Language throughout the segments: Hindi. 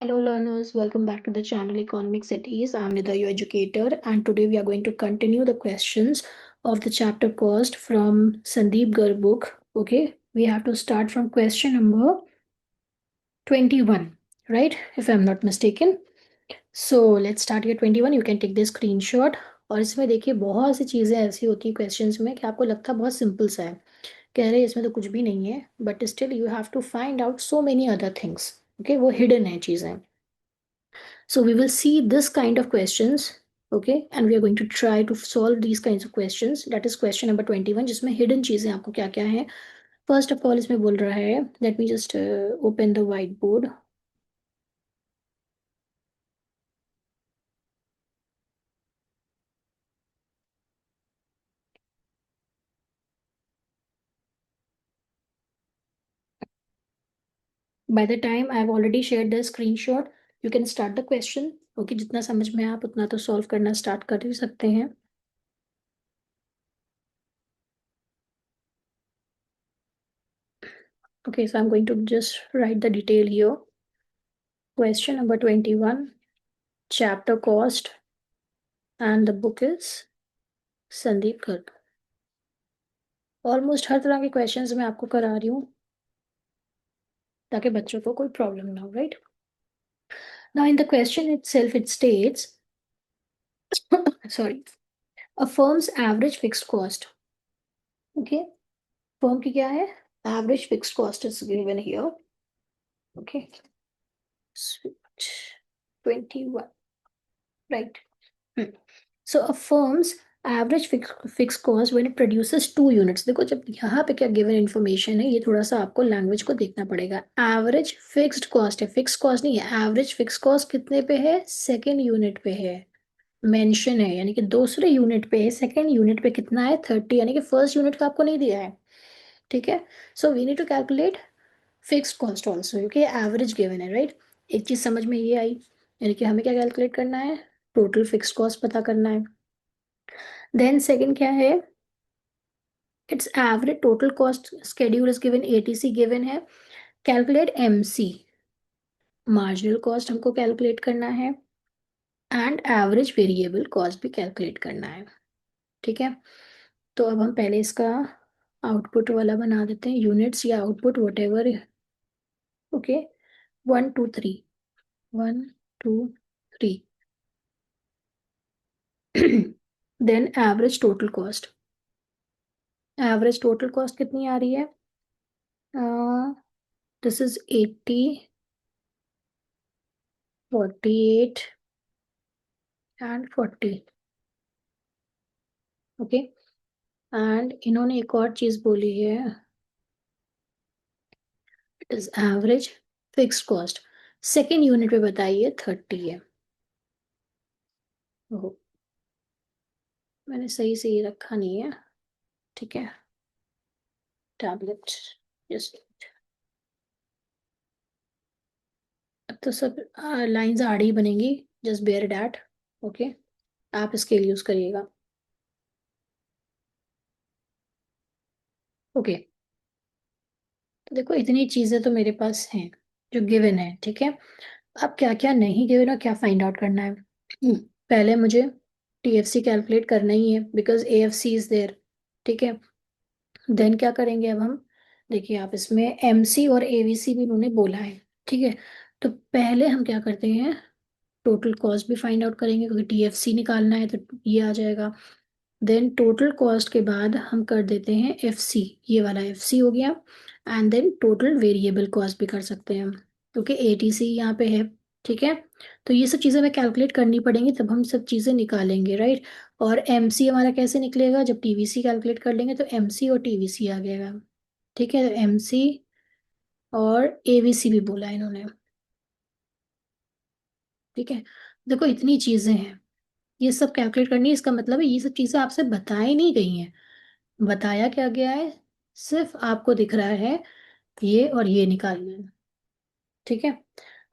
Hello learners, welcome back to the channel Economic Cities. I'm Nida, your educator, and today we are going to continue the questions of the chapter cost from Sandeep Garg book. Okay, we have to start from question number 21, right? If I'm not mistaken. So let's start here 21. You can take this screenshot. और इसमें देखिए बहुत सी चीज़ें ऐसी होती हैं क्वेश्चंस में कि आपको लगता है बहुत सिंपल सा है, कह रहे हैं इसमें तो कुछ भी नहीं है, but still you have to find out so many other things. Okay, वो हिडन है चीज़ें. So we will see this kind of questions, okay, and we are going to try to solve these kinds of questions. That is question number 21, जिसमें hidden चीजें आपको क्या क्या है. First of all इसमें बोल रहा है, let me just open the whiteboard. By the time I've already shared the screenshot, you can start the question. Okay, जितना समझ में आप उतना तो solve करना start कर ही सकते हैं. Okay, so I'm going to just write the detail here. Question number 21, chapter cost, and the book is Sandeep Garg. Almost हर तरह के क्वेश्चंस मैं आपको करा रही हूँ ताकि बच्चों को कोई प्रॉब्लम ना हो, right. Now in the question itself it states sorry, a firm's average fixed cost. Okay, firm की क्या है, average fixed cost is given here. Okay, 21, right. So a firm's average fixed cost when it produces 2 units. देखो जब यहाँ पे क्या गिवन इन्फॉर्मेशन है, ये थोड़ा सा आपको लैंग्वेज को देखना पड़ेगा. एवरेज फिक्स्ड कॉस्ट है, फिक्स कॉस्ट नहीं है. एवरेज फिक्स कॉस्ट कितने पे है, सेकेंड यूनिट पे है, मेंशन है, यानी कि दूसरे यूनिट पे है. सेकेंड यूनिट पे कितना है, 30, यानी कि फर्स्ट यूनिट का आपको नहीं दिया है. ठीक है, so we need to calculate fixed cost also, क्योंकि एवरेज गिवन है, राइट. एक चीज समझ में ये आई, यानी कि हमें क्या कैलकुलेट करना है, टोटल फिक्स्ड कॉस्ट पता करना है. देन सेकंड क्या है, it's average total cost schedule is given, ATC given है. कैलकुलेट एमसी, मार्जिनल कॉस्ट हमको कैलकुलेट करना है, एंड एवरेज वेरिएबल कॉस्ट भी कैलकुलेट करना है. ठीक है, तो अब हम पहले इसका आउटपुट वाला बना देते हैं, यूनिट्स या output whatever. Okay, 1 2 3, 1 2 3. Then average total cost, average total cost कितनी आ रही है, this is 80, 48 and 40. Okay, and इन्होंने एक और चीज बोली है, it is average fixed cost. Second unit पे बताइए 30 है. ओह, मैंने सही से ये रखा नहीं है. ठीक है, टैबलेट, जस्ट. अब तो सब लाइंस आड़ी ही बनेंगी, जस्ट बेयर डैट. ओके, आप स्केल यूज करिएगा. ओके, तो देखो इतनी चीजें तो मेरे पास हैं जो गिवन है. ठीक है, अब क्या क्या नहीं गिवन और क्या फाइंड आउट करना है. पहले मुझे टीएफसी कैलकुलेट करना ही है, बिकॉज एएफसी इज देयर. ठीक है, देन क्या करेंगे अब हम, देखिए आप इसमें एमसी और एवीसी भी उन्होंने बोला है. ठीक है, तो पहले हम क्या करते हैं, टोटल कॉस्ट भी फाइंड आउट करेंगे, क्योंकि टीएफसी निकालना है तो ये आ जाएगा. देन टोटल कॉस्ट के बाद हम कर देते हैं एफसी, ये वाला एफसी हो गया. And then total variable cost भी कर सकते हैं हम, क्योंकि एटीसी यहाँ पे है. ठीक है, तो ये सब चीज़ें हमें कैलकुलेट करनी पड़ेंगी, तब हम सब चीज़ें निकालेंगे, राइट. और एमसी हमारा कैसे निकलेगा, जब टीवीसी कैलकुलेट कर लेंगे तो एमसी और टीवीसी आ गएगा. ठीक है, एमसी और एवीसी भी बोला है इन्होंने. ठीक है, देखो इतनी चीज़ें हैं, ये सब कैलकुलेट करनी है. इसका मतलब है ये सब चीज़ें आपसे बताई नहीं गई हैं. बताया क्या गया है, सिर्फ आपको दिख रहा है ये और ये निकालना है. ठीक है,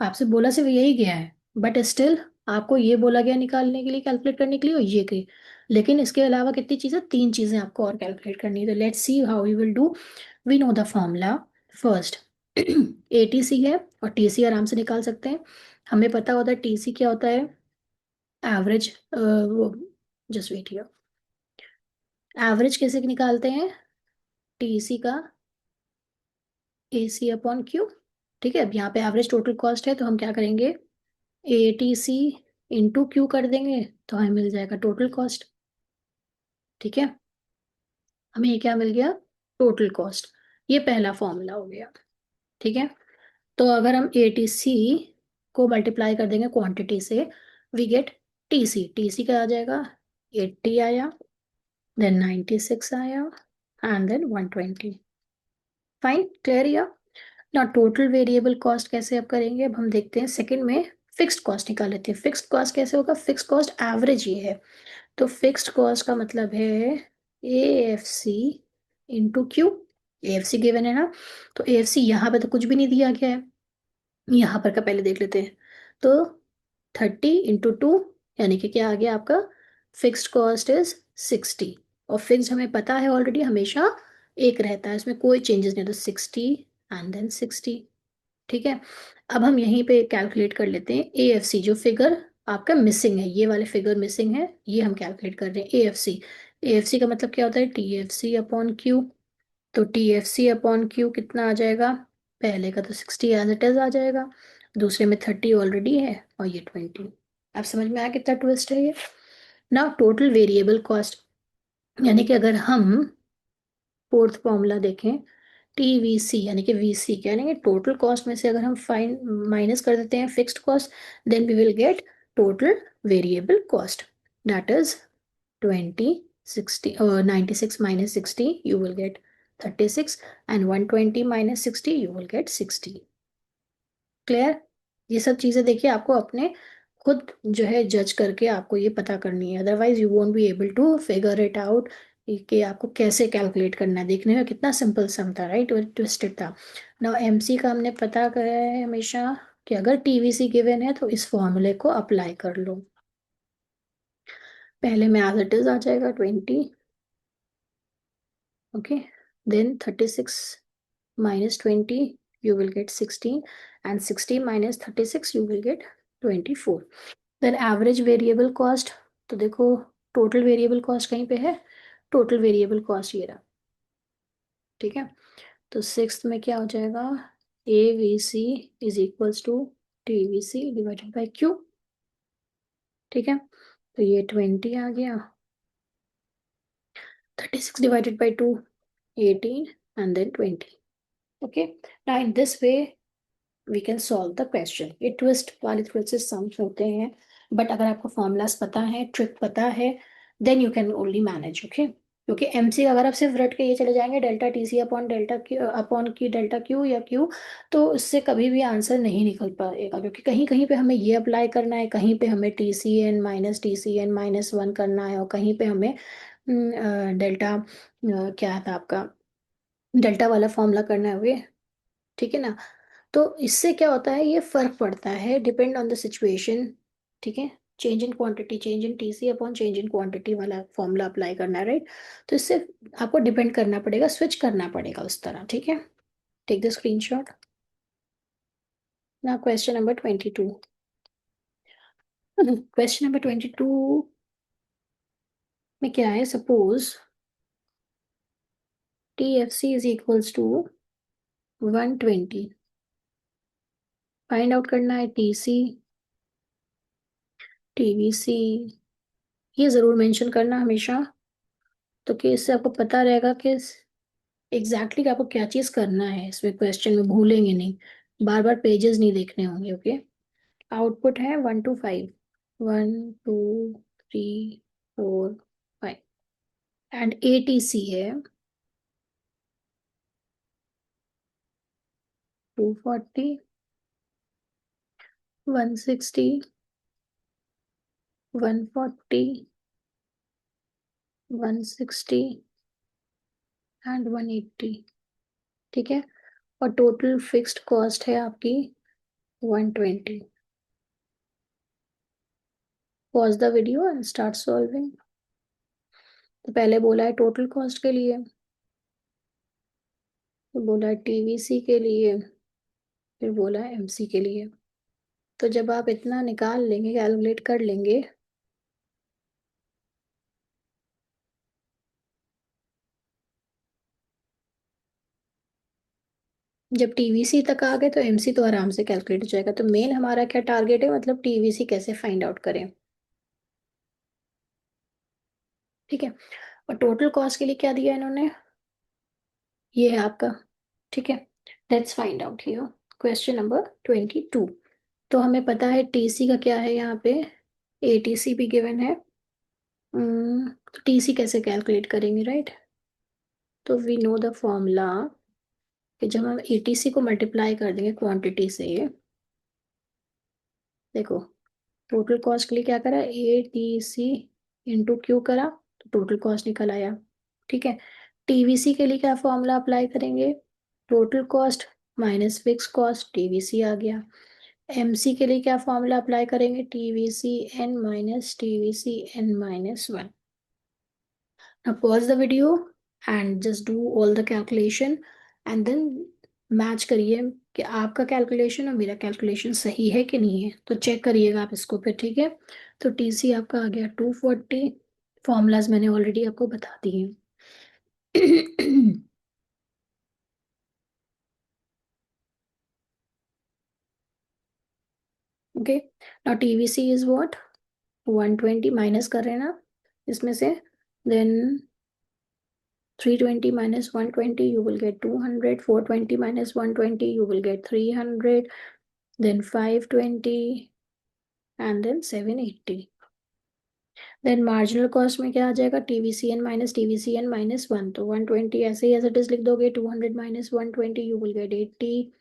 आपसे बोला सिर्फ यही गया है, बट स्टिल आपको ये बोला गया निकालने के लिए, कैलकुलेट करने के लिए, और ये के. लेकिन इसके अलावा कितनी चीजें, 3 चीजें आपको और कैलकुलेट करनी है. तो let's see how we will do. We know the formula. First ATC है, और टीसी आराम से निकाल सकते हैं. हमें पता होता है टीसी क्या होता है, एवरेज, वो जस्ट वेट हियर, एवरेज कैसे निकालते हैं, टीसी का एसी अपॉन क्यू। ठीक है, अब यहाँ पे एवरेज टोटल कॉस्ट है तो हम क्या करेंगे, A T C into Q कर देंगे तो हमें मिल जाएगा टोटल कॉस्ट। ठीक है, हमें ये क्या मिल गया, टोटल कॉस्ट। ये पहला फॉर्मूला हो गया। ठीक है, तो अगर हम ए टी सी को मल्टीप्लाई कर देंगे क्वांटिटी से, वी गेट टीसी, टीसी का आ जाएगा 80 आया, देन 96 आया, एंड देन 120। फाइन, क्लियर या। ना टोटल वेरिएबल कॉस्ट कैसे अब करेंगे, अब हम देखते हैं सेकंड में फिक्स्ड कॉस्ट निकाल लेते हैं। फिक्स्ड कॉस्ट कैसे होगा, फिक्स्ड कॉस्ट एवरेज ये है, तो फिक्स्ड कॉस्ट का मतलब है A F C into Q. A F C given है ना, तो ए एफ सी यहाँ पे तो कुछ भी नहीं दिया गया है, यहाँ पर का पहले देख लेते हैं। तो 30 इंटू 2, यानी कि क्या आ गया आपका, फिक्स्ड कॉस्ट इज 60, और फिक्स्ड हमें पता है ऑलरेडी हमेशा एक रहता है, इसमें कोई चेंजेस नहीं, तो 60 एंड देन 60। ठीक है, अब हम यहीं पे कैलकुलेट कर लेते हैं ए एफ सी, जो फिगर आपका मिसिंग है, ये वाले फिगर मिसिंग है, ये हम कैलकुलेट कर रहे हैं ए एफ सी। ए एफ सी का मतलब क्या होता है, T F C upon Q. तो T F C upon Q कितना आ जाएगा, पहले का तो 60 एज इट इज आ जाएगा, दूसरे में 30 ऑलरेडी है, और ये 20। आप समझ में आया कितना ट्विस्ट है ये। ना टोटल वेरिएबल कॉस्ट, यानी कि अगर हम फोर्थ फॉर्मूला देखें, टी वी सी यानी कि वी सी क्या, यानी कि टोटल कॉस्ट में से अगर हम फाइन माइनस कर देते हैं fixed cost, then we will get total variable cost, that is 20 60 96 minus 60 you will get 36, and 120 minus 60 you will get 60। Clear, ये सब चीजें देखिए आपको अपने खुद जो है जज करके आपको ये पता करनी है, otherwise you won't be able to figure it out कि आपको कैसे कैलकुलेट करना है। देखने में कितना सिंपल सम था, राइट, ट्विस्टेड था। नाउ एमसी का हमने पता करा है हमेशा कि अगर टीवीसी गिवन है तो इस फॉर्मूले को अप्लाई कर लो। पहले में एज इट इज आ जाएगा 20, okay, then 36 minus 20 you will get 16, and 60 minus 36 you will get 24। then average variable cost, तो देखो टोटल वेरिएबल कॉस्ट कहीं पे है, टोटल वेरिएबल कॉस्ट ये रहा। ठीक है, तो सिक्स में क्या हो जाएगा, A V C is equals to T V C divided by Q. ठीक है, तो ये 20 आ गया, 36 divided by 2, 18, and then 20। Okay, now in this way we can solve the question. ये ट्विस्ट वाले थोड़े से सम्स होते हैं, बट अगर आपको फॉर्मूलाज पता है, ट्रिक पता है, then you can only manage. Okay, क्योंकि एमसी अगर आप सिर्फ रट के ये चले जाएंगे delta TC upon delta Q upon की डेल्टा क्यू या क्यू, तो इससे कभी भी आंसर नहीं निकल पाएगा, क्योंकि कहीं कहीं पे हमें ये अप्लाई करना है, कहीं पे हमें T C N minus one करना है, और कहीं पे हमें डेल्टा क्या था आपका, डेल्टा वाला फॉर्मूला करना है वे। ठीक है ना, तो इससे क्या होता है, ये फर्क पड़ता है डिपेंड ऑन द सिचुएशन। ठीक है, change in quantity, change in TC upon change in quantity वाला फॉर्मूला अप्लाई करना है, राइट। तो इससे आपको डिपेंड करना पड़ेगा, स्विच करना पड़ेगा उस तरह। ठीक है, टेक द स्क्रीनशॉट। ना क्वेश्चन नंबर 22, क्वेश्चन नंबर 22 में क्या है, suppose T F C is equals to 120, find out करना है T C, T V C, ये जरूर मेंशन करना हमेशा, तो कि इससे आपको पता रहेगा कि एग्जैक्टली आपको क्या चीज करना है इसमें, क्वेश्चन में भूलेंगे नहीं, बार बार पेजेस नहीं देखने होंगे। ओके, आउटपुट है 1 to 5, 1 2 3 4 5, एंड एटीसी है 240, 160, 140, 160 एंड 180। ठीक है, और टोटल फिक्स्ड कॉस्ट है आपकी 120। Pause the video and start solving. तो पहले बोला है टोटल कॉस्ट के लिए, फिर बोला है टीवीसी के लिए, फिर बोला है एमसी के लिए। तो जब आप इतना निकाल लेंगे, कैलकुलेट कर लेंगे, जब टीवीसी तक आ गए तो एमसी तो आराम से कैलकुलेट हो जाएगा। तो मेन हमारा क्या टारगेट है, मतलब टीवीसी कैसे फाइंड आउट करें। ठीक है। और टोटल कॉस्ट के लिए क्या दिया इन्होंने, ये है आपका। ठीक है। Let's find out here. Question number 22। तो हमें पता है टीसी का क्या है यहाँ पे, एटीसी भी गिवन है। तो टीसी कैसे कैलकुलेट करेंगे, राइट। तो वी नो द फॉर्मूला कि जब हम एटीसी को मल्टीप्लाई कर देंगे क्वांटिटी से, देखो टोटल कॉस्ट के लिए क्या करा, A T C into Q करा, तो टोटल कॉस्ट निकल आया। ठीक है। टीवीसी के लिए क्या फॉर्मूला अप्लाई करेंगे, total cost minus fix cost, TVC आ गया। एमसी के लिए क्या फॉर्मूला अप्लाई करेंगे, TVC N minus one. Now pause the video and just do all the calculation and then match करिए कि आपका कैलकुलेशन और मेरा कैलकुलेशन सही है कि नहीं है, तो चेक करिएगा आप इसको फिर। ठीक है। तो टीसी आपका आ गया 240। फॉर्मूलाज मैंने ऑलरेडी आपको बता दिए हैं। Okay. Now TVC is what, 120 minus कर रहे हैं ना इसमें से, then 320 minus 120 you will get 200, 420 minus 120 you will get 300, then 520 and then 780। Then marginal cost में क्या आ जाएगा, टीवीसीएन माइनस वन, तो 120 ऐसे ही एज इट इज लिख दोगे, 200 minus 120 you will get 80,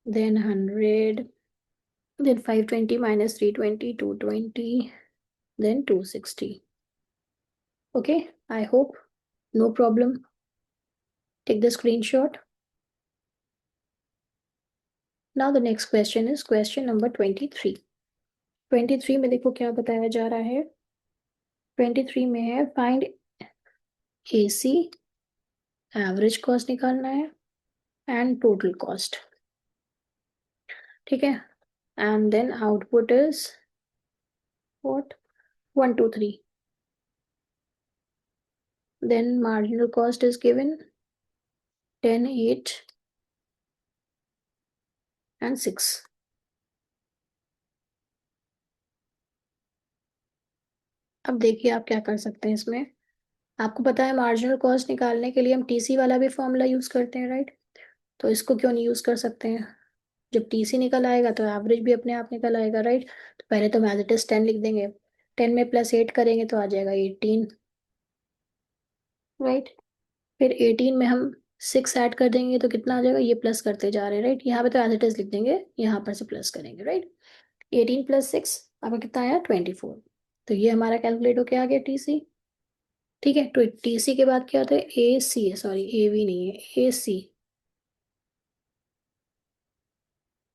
then 100, then 520 minus 320 220, then 260। Okay, I hope no problem. Take the screenshot. Now the next question is question number 23। 23 में देखो क्या बताया जा रहा है। 23 में है फाइंड एसी, एवरेज कॉस्ट निकालना है एंड टोटल कॉस्ट। ठीक है। And then output is what, 123। Then marginal cost is given 10 8 and 6। अब देखिए आप क्या कर सकते हैं इसमें। आपको पता है मार्जिनल कॉस्ट निकालने के लिए हम टीसी वाला भी फॉर्मूला यूज करते हैं, राइट। तो इसको क्यों नहीं यूज कर सकते हैं, जब टीसी निकल आएगा तो एवरेज भी अपने आप निकल आएगा, राइट। तो पहले तो एज इट इज 10 लिख देंगे, 10 में प्लस 8 करेंगे तो आ जाएगा 18, राइट। फिर 18 में हम 6 ऐड कर देंगे तो कितना आ जाएगा, ये प्लस करते जा रहे हैं, राइट। यहाँ पे तो एज इट इज लिख देंगे, यहाँ पर से प्लस करेंगे, राइट। 18 प्लस 6 आपका कितना आया, 24। तो ये हमारा कैलकुलेट हो क्या आ गया, टीसी। ठीक है। तो टीसी के बाद क्या होता है, ए सी है, सॉरी ए वी नहीं है, A C.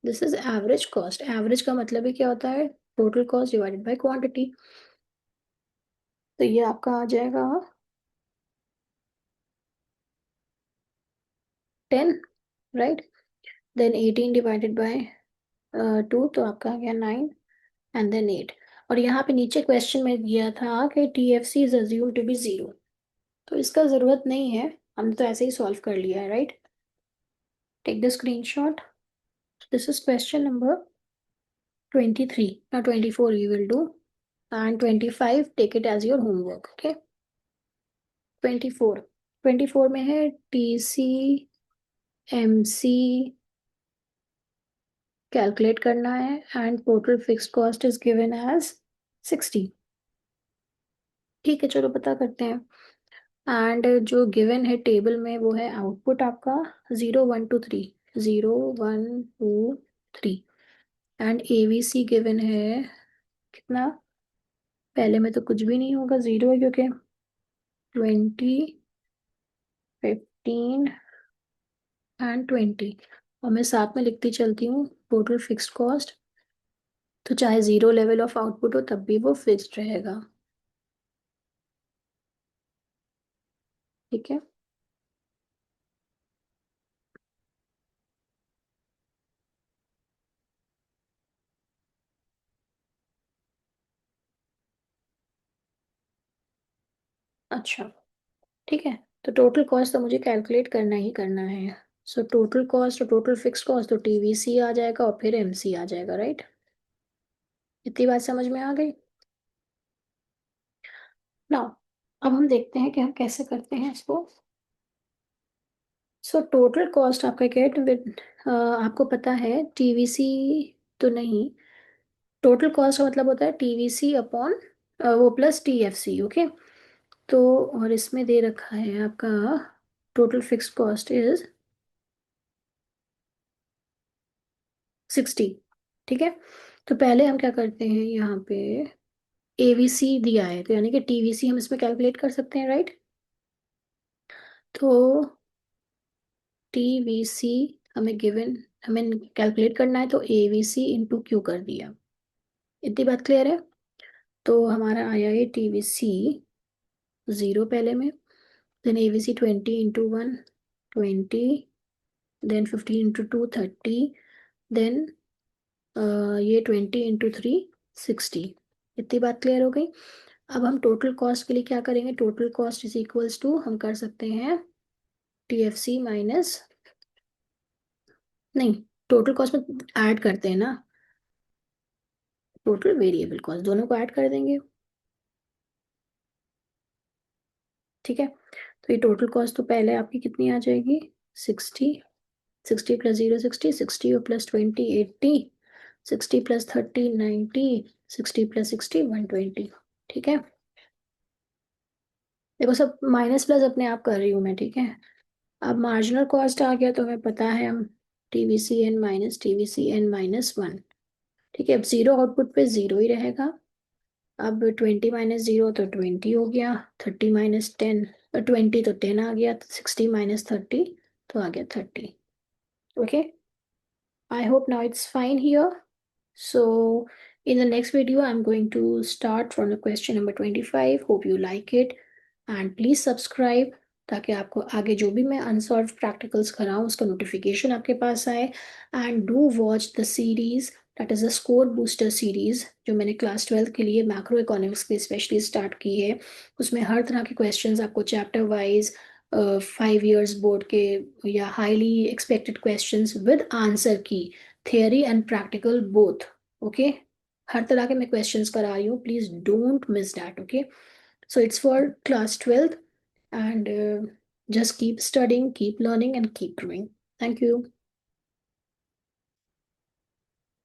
This is average cost. Average का मतलब ही क्या होता है, total cost divided by quantity. तो ये आपका आ जाएगा 10, राइट। देन 18 डिवाइडेड बाय 2 तो आपका आ गया 9 एंड देन 8। और यहाँ पे नीचे क्वेश्चन में दिया था कि T F C is assume to be zero, तो इसका जरूरत नहीं है, हमने तो ऐसे ही सॉल्व कर लिया है, right. Take the screenshot. This is question number 23। now 24 you will do and 25 take it as your homework। okay। 24, 24 में है टीसी एमसी कैलकुलेट करना है and total fix cost is given as 60। ठीक है, चलो पता करते हैं। एंड जो गिवन है टेबल में वो है आउटपुट आपका 0 1 2 3, 0 1 2 3। एंड एवीसी गिवन है कितना, पहले में तो कुछ भी नहीं होगा, जीरो है क्योंकि 20 15 एंड 20। और मैं साथ में लिखती चलती हूँ टोटल फिक्स्ड कॉस्ट, तो चाहे जीरो लेवल ऑफ आउटपुट हो तब भी वो फिक्स्ड रहेगा। ठीक है। अच्छा, ठीक है। तो टोटल कॉस्ट तो मुझे कैलकुलेट करना ही करना है। सो टोटल कॉस्ट और टोटल फिक्स कॉस्ट तो टीवीसी आ जाएगा और फिर एमसी आ जाएगा, राइट। इतनी बात समझ में आ गई। नाउ अब हम देखते हैं कि हम कैसे करते हैं इसको। सो टोटल कॉस्ट आपका गेट विद, आपको पता है टीवीसी तो नहीं, टोटल कॉस्ट का मतलब होता है टीवीसी अपॉन वो प्लस टीएफसी, ओके। तो और इसमें दे रखा है आपका टोटल फिक्स कॉस्ट इज 60, ठीक है। तो पहले हम क्या करते हैं, यहाँ पे एवीसी दिया है तो यानी कि टीवीसी हम इसमें कैलकुलेट कर सकते हैं, राइट। तो टीवीसी हमें गिवन, हमें कैलकुलेट करना है तो एवीसी इंटू क्यू कर दिया। इतनी बात क्लियर है। तो हमारा आया है टीवीसी 0 पहले में, then AVC 20 into 1 20, then 15 into 2 30, then ये 20 इंटू 3 60। इतनी बात क्लियर हो गई। अब हम टोटल कॉस्ट के लिए क्या करेंगे, total cost is equals to हम कर सकते हैं टीएफसी माइनस, नहीं, टोटल कॉस्ट में ऐड करते हैं ना, टोटल वेरिएबल कॉस्ट दोनों को ऐड कर देंगे, ठीक है। तो ये टोटल कॉस्ट तो पहले आपकी कितनी आ जाएगी, 60, 60 + 0 60, 60 और +20 80, 60 + 30 90, 60 + 60 120, ठीक है। देखो सब माइनस प्लस अपने आप कर रही हूँ मैं, ठीक है। अब मार्जिनल कॉस्ट आ गया तो हमें पता है हम टीवीसी एन माइनस 1, ठीक है। अब जीरो आउटपुट पे जीरो ही रहेगा। अब 20 - 0 तो 20 हो गया, 30 - 10 20 तो 10 आ गया, 60 - 30 तो आ गया 30, okay. I hope now it's fine here. So in the next video, I'm going to start from the question number 25. Hope you like it and please subscribe ताकि आपको आगे जो भी मैं अनसॉल्व प्रैक्टिकल्स कराऊँ उसका नोटिफिकेशन आपके पास आए। And do watch the series that is a score booster series जो मैंने क्लास 12 के लिए मैक्रो इकोनॉमिक्स के स्पेशली स्टार्ट की है। उसमें हर तरह के क्वेश्चंस आपको चैप्टर वाइज 5 इयर्स बोर्ड के या highly expected questions with answer की, theory and practical both, okay. हर तरह के मैं क्वेश्चंस करा रही हूँ, please don't miss that, okay. So it's for class 12 and just keep studying, keep learning and keep growing. Thank you.